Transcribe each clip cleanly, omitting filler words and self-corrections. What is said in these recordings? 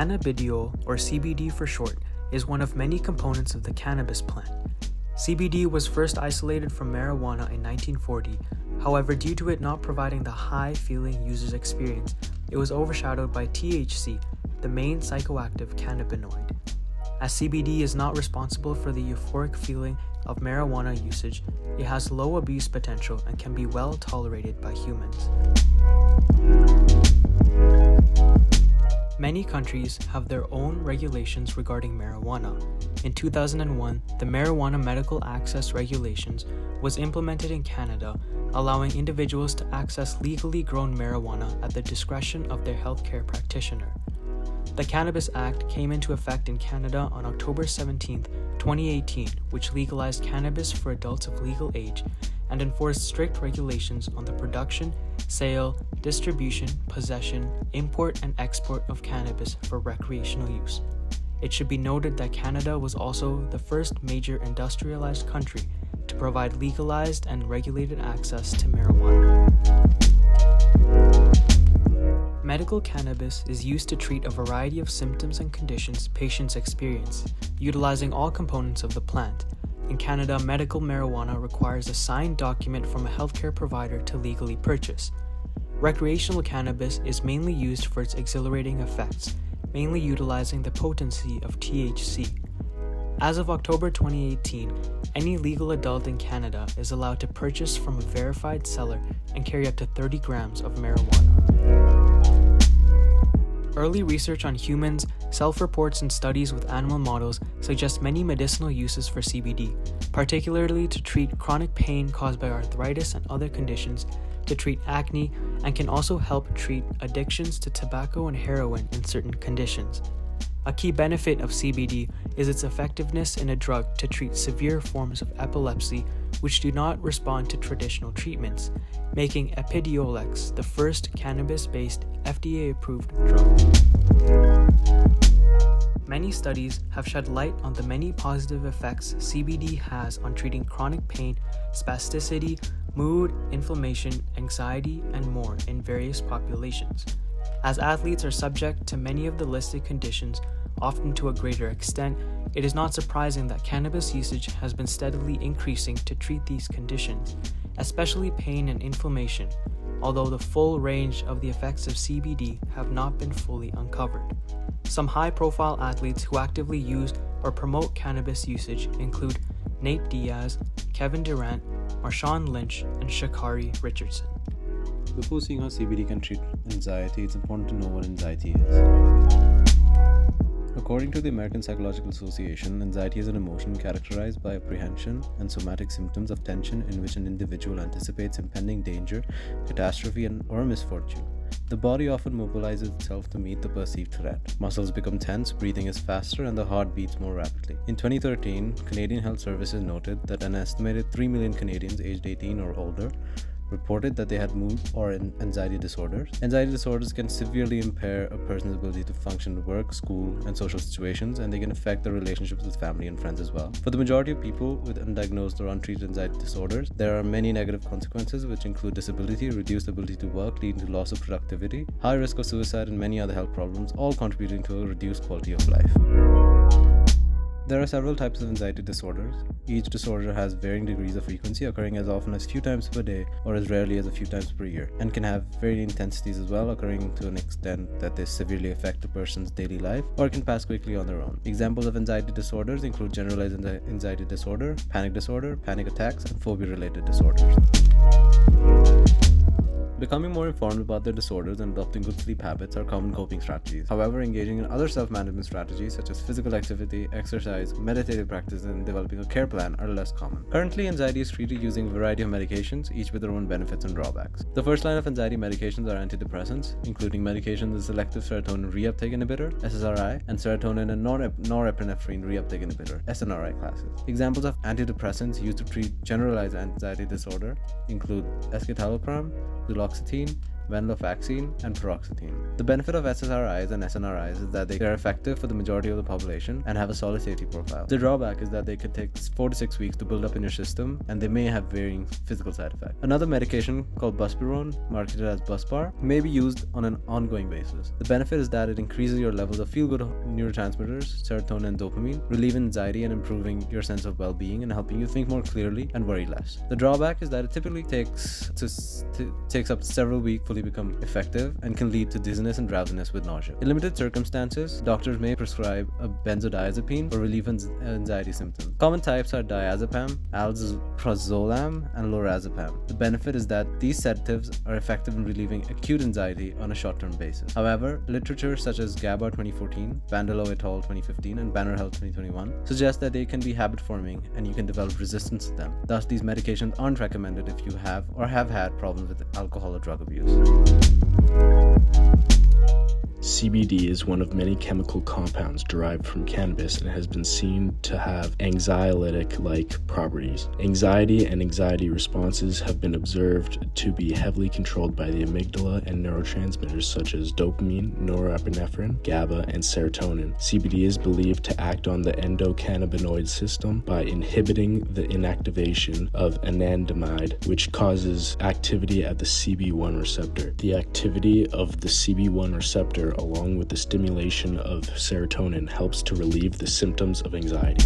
Cannabidiol, or CBD for short, is one of many components of the cannabis plant. CBD was first isolated from marijuana in 1940. However, due to it not providing the high-feeling users experience, it was overshadowed by THC, the main psychoactive cannabinoid. As CBD is not responsible for the euphoric feeling of marijuana usage, it has low abuse potential and can be well tolerated by humans. Many countries have their own regulations regarding marijuana. In 2001, the Marijuana Medical Access Regulations was implemented in Canada, allowing individuals to access legally grown marijuana at the discretion of their healthcare practitioner. The Cannabis Act came into effect in Canada on October 17, 2018, which legalized cannabis for adults of legal age and enforced strict regulations on the production, sale, distribution, possession, import, and export of cannabis for recreational use. It should be noted that Canada was also the first major industrialized country to provide legalized and regulated access to marijuana. Medical cannabis is used to treat a variety of symptoms and conditions patients experience, utilizing all components of the plant. In Canada, medical marijuana requires a signed document from a healthcare provider to legally purchase. Recreational cannabis is mainly used for its exhilarating effects, mainly utilizing the potency of THC. As of October 2018, any legal adult in Canada is allowed to purchase from a verified seller and carry up to 30 grams of marijuana. Early research on humans, self-reports, and studies with animal models suggest many medicinal uses for CBD, particularly to treat chronic pain caused by arthritis and other conditions, to treat acne, and can also help treat addictions to tobacco and heroin in certain conditions. A key benefit of CBD is its effectiveness in a drug to treat severe forms of epilepsy which do not respond to traditional treatments, making Epidiolex the first cannabis-based FDA-approved drug. Many studies have shed light on the many positive effects CBD has on treating chronic pain, spasticity, mood, inflammation, anxiety, and more in various populations. As athletes are subject to many of the listed conditions, often to a greater extent, it is not surprising that cannabis usage has been steadily increasing to treat these conditions, especially pain and inflammation, although the full range of the effects of CBD have not been fully uncovered. Some high-profile athletes who actively use or promote cannabis usage include Nate Diaz, Kevin Durant, Marshawn Lynch, and Sha'Carri Richardson. Before seeing how CBD can treat anxiety, it's important to know what anxiety is. According to the American Psychological Association, anxiety is an emotion characterized by apprehension and somatic symptoms of tension in which an individual anticipates impending danger, catastrophe, or misfortune. The body often mobilizes itself to meet the perceived threat. Muscles become tense, breathing is faster, and the heart beats more rapidly. In 2013, Canadian Health Services noted that an estimated 3 million Canadians aged 18 or older reported that they had mood or anxiety disorders. Anxiety disorders can severely impair a person's ability to function in work, school, and social situations, and they can affect their relationships with family and friends as well. For the majority of people with undiagnosed or untreated anxiety disorders, there are many negative consequences, which include disability, reduced ability to work, leading to loss of productivity, high risk of suicide, and many other health problems, all contributing to a reduced quality of life. There are several types of anxiety disorders. Each disorder has varying degrees of frequency, occurring as often as few times per day or as rarely as a few times per year, and can have varying intensities as well, occurring to an extent that they severely affect a person's daily life or can pass quickly on their own. Examples of anxiety disorders include generalized anxiety disorder, panic attacks, and phobia-related disorders. Becoming more informed about their disorders and adopting good sleep habits are common coping strategies. However, engaging in other self-management strategies such as physical activity, exercise, meditative practice, and developing a care plan are less common. Currently, anxiety is treated using a variety of medications, each with their own benefits and drawbacks. The first line of anxiety medications are antidepressants, including medications the selective serotonin reuptake inhibitor, SSRI, and serotonin and norepinephrine reuptake inhibitor, SNRI classes. Examples of antidepressants used to treat generalized anxiety disorder include escitalopram, duloxetine, venlafaxine, and paroxetine. The benefit of SSRIs and SNRIs is that they are effective for the majority of the population and have a solid safety profile. The drawback is that they could take 4 to 6 weeks to build up in your system, and they may have varying physical side effects. Another medication called buspirone, marketed as Buspar, may be used on an ongoing basis. The benefit is that it increases your levels of feel-good neurotransmitters, serotonin and dopamine, relieving anxiety and improving your sense of well-being and helping you think more clearly and worry less. The drawback is that it typically takes up to several weeks to fully become effective and can lead to dizziness and drowsiness with nausea. In limited circumstances, doctors may prescribe a benzodiazepine for relief of anxiety symptoms. Common types are diazepam, alprazolam, and lorazepam. The benefit is that these sedatives are effective in relieving acute anxiety on a short-term basis. However, literature such as GABA 2014, Bandolo et al. 2015, and Banner Health 2021 suggests that they can be habit-forming and you can develop resistance to them. Thus, these medications aren't recommended if you have or have had problems with alcohol or drug abuse. CBD is one of many chemical compounds derived from cannabis and has been seen to have anxiolytic-like properties. Anxiety and anxiety responses have been observed to be heavily controlled by the amygdala and neurotransmitters such as dopamine, norepinephrine, GABA, and serotonin. CBD is believed to act on the endocannabinoid system by inhibiting the inactivation of anandamide, which causes activity at the CB1 receptor. The activity of the CB1 receptor along with the stimulation of serotonin helps to relieve the symptoms of anxiety.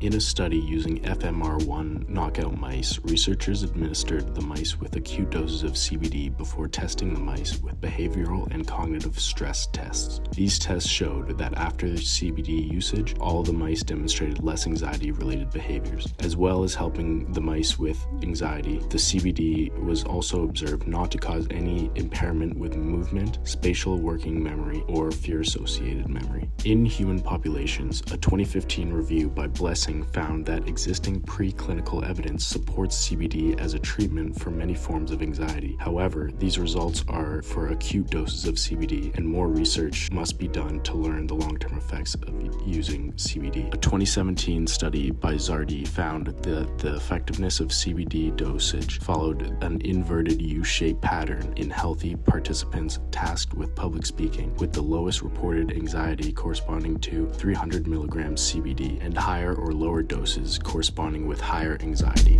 In a study using fMR1 knockout mice, researchers administered the mice with acute doses of CBD before testing the mice with behavioral and cognitive stress tests. These tests showed that after CBD usage, all the mice demonstrated less anxiety-related behaviors. As well as helping the mice with anxiety, the CBD was also observed not to cause any impairment with movement, spatial working memory, or fear-associated memory. In human populations, a 2015 review by Blessing found that existing preclinical evidence supports CBD as a treatment for many forms of anxiety. However, these results are for acute doses of CBD, and more research must be done to learn the long-term effects of using CBD. A 2017 study by Zardi found that the effectiveness of CBD dosage followed an inverted U-shaped pattern in healthy participants tasked with public speaking, with the lowest reported anxiety corresponding to 300 milligrams CBD and higher or lower doses corresponding with higher anxiety.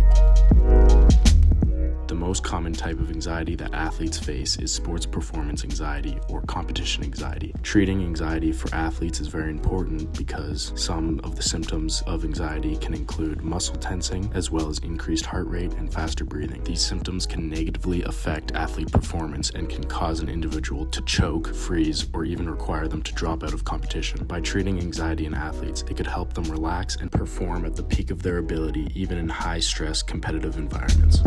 The most common type of anxiety that athletes face is sports performance anxiety or competition anxiety. Treating anxiety for athletes is very important because some of the symptoms of anxiety can include muscle tensing as well as increased heart rate and faster breathing. These symptoms can negatively affect athlete performance and can cause an individual to choke, freeze, or even require them to drop out of competition. By treating anxiety in athletes, it could help them relax and perform at the peak of their ability even in high-stress competitive environments.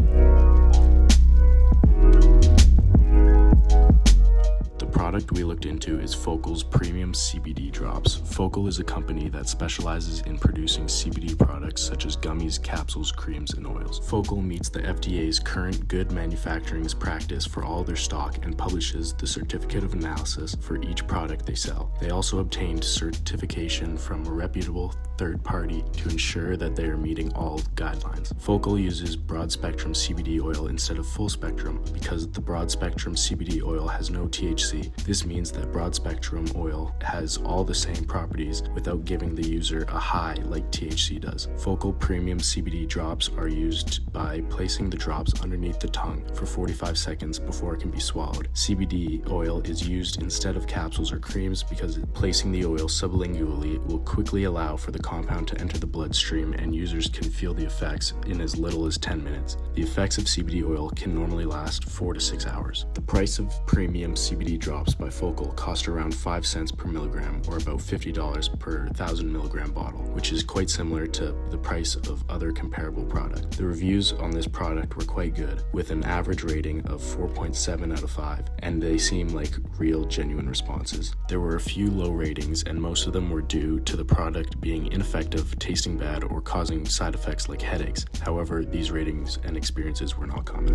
The product we looked into is Focal's premium CBD drops. Focal is a company that specializes in producing CBD products such as gummies, capsules, creams, and oils. Focal meets the FDA's current good manufacturing practice for all their stock and publishes the certificate of analysis for each product they sell. They also obtained certification from a reputable third party to ensure that they are meeting all guidelines. Focal uses broad-spectrum CBD oil instead of full-spectrum because the broad-spectrum CBD oil has no THC. This means that broad-spectrum oil has all the same properties without giving the user a high like THC does. Focal premium CBD drops are used by placing the drops underneath the tongue for 45 seconds before it can be swallowed. CBD oil is used instead of capsules or creams because placing the oil sublingually will quickly allow for the compound to enter the bloodstream and users can feel the effects in as little as 10 minutes. The effects of CBD oil can normally last 4 to 6 hours. The price of premium CBD drops by Focal cost around 5 cents per milligram or about $50 per 1,000 milligram bottle, which is quite similar to the price of other comparable products. The reviews on this product were quite good, with an average rating of 4.7 out of 5, and they seem like real genuine responses. There were a few low ratings and most of them were due to the product being ineffective, tasting bad, or causing side effects like headaches. However, these ratings and experiences were not common.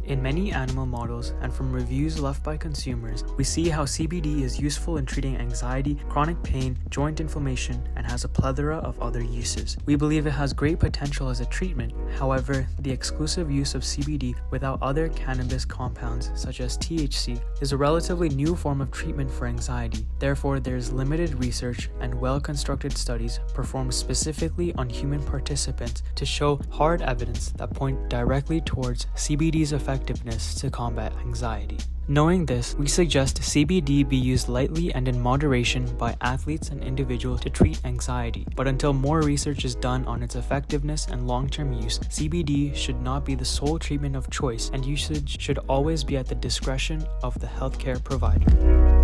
In many animal models and from reviews left by consumers, we see how CBD is useful in treating anxiety, chronic pain, joint inflammation, and has a plethora of other uses. We believe it has great potential as a treatment. However, the exclusive use of CBD without other cannabis compounds such as THC is a relatively new form of treatment for anxiety. Therefore, there is limited research and well-constructed studies performed specifically on human participants to show hard evidence that point directly towards CBD's effectiveness to combat anxiety. Knowing this, we suggest CBD be used lightly and in moderation by athletes and individuals to treat anxiety. But until more research is done on its effectiveness and long-term use, CBD should not be the sole treatment of choice, and usage should always be at the discretion of the healthcare provider.